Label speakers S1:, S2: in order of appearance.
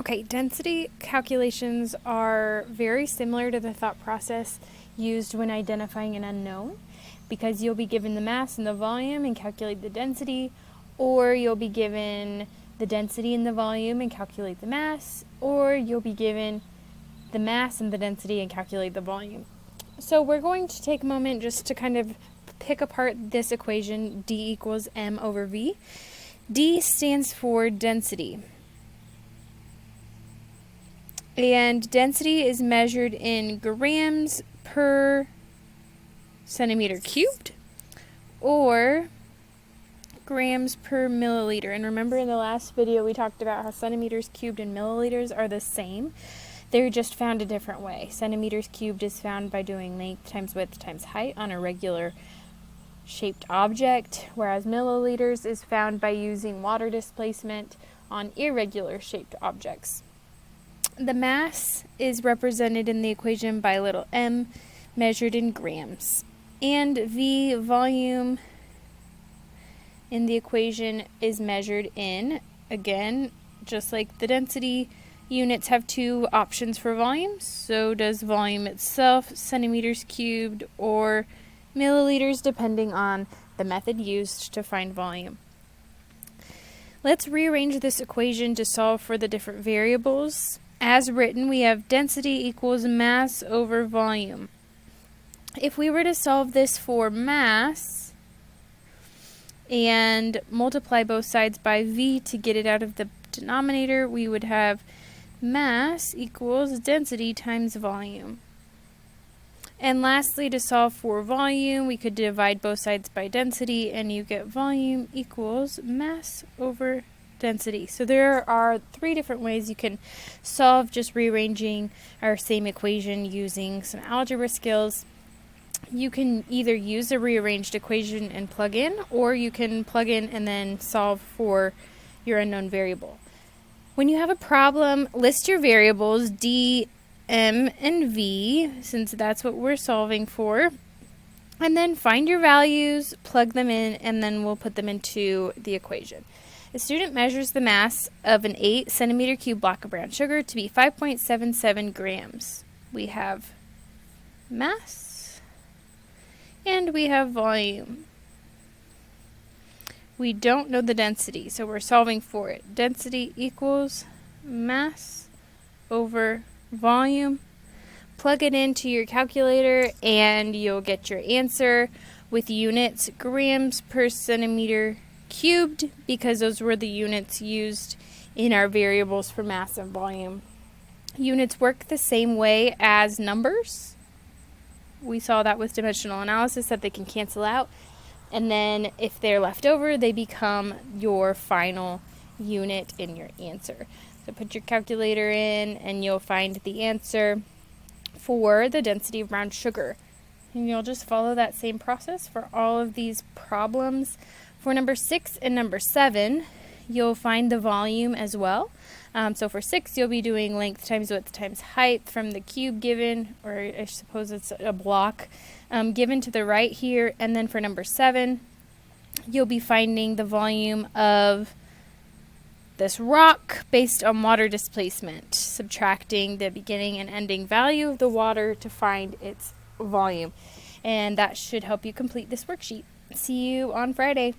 S1: Okay, density calculations are very similar to the thought process used when identifying an unknown, because you'll be given the mass and the volume and calculate the density, or you'll be given the density and the volume and calculate the mass, or you'll be given the mass and the density and calculate the volume. So we're going to take a moment just to kind of pick apart this equation, D equals m over v. D stands for density. And density is measured in grams per centimeter cubed or grams per milliliter. And remember in the last video we talked about how centimeters cubed and milliliters are the same. They're just found a different way. Centimeters cubed is found by doing length times width times height on a regular shaped object, whereas milliliters is found by using water displacement on irregular shaped objects. The mass is represented in the equation by little m, measured in grams. And V, volume, in the equation is measured in, again, just like the density, units have two options for volume. So does volume itself, centimeters cubed or milliliters, depending on the method used to find volume. Let's rearrange this equation to solve for the different variables. As written, we have density equals mass over volume. If we were to solve this for mass and multiply both sides by V to get it out of the denominator, we would have mass equals density times volume. And lastly, to solve for volume, we could divide both sides by density and you get volume equals mass over density. So there are three different ways you can solve just rearranging our same equation using some algebra skills. You can either use a rearranged equation and plug in, or you can plug in and then solve for your unknown variable. When you have a problem, list your variables D, M, and V, since that's what we're solving for, and then find your values, plug them in, and then we'll put them into the equation. The student measures the mass of an 8 centimeter cube block of brown sugar to be 5.77 grams. We have mass and we have volume. We don't know the density, so we're solving for it. Density equals mass over volume. Plug it into your calculator and you'll get your answer with units grams per centimeter cubed, because those were the units used in our variables for mass and volume. Units work the same way as numbers. We saw that with dimensional analysis, that they can cancel out, and then if they're left over, they become your final unit in your answer. So put your calculator in and you'll find the answer for the density of brown sugar. And you'll just follow that same process for all of these problems. For number 6 and number 7, you'll find the volume as well. So for 6, you'll be doing length times width times height from the cube given, or I suppose it's a block, given to the right here. And then for number 7, you'll be finding the volume of this rock based on water displacement, subtracting the beginning and ending value of the water to find its volume. And that should help you complete this worksheet. See you on Friday.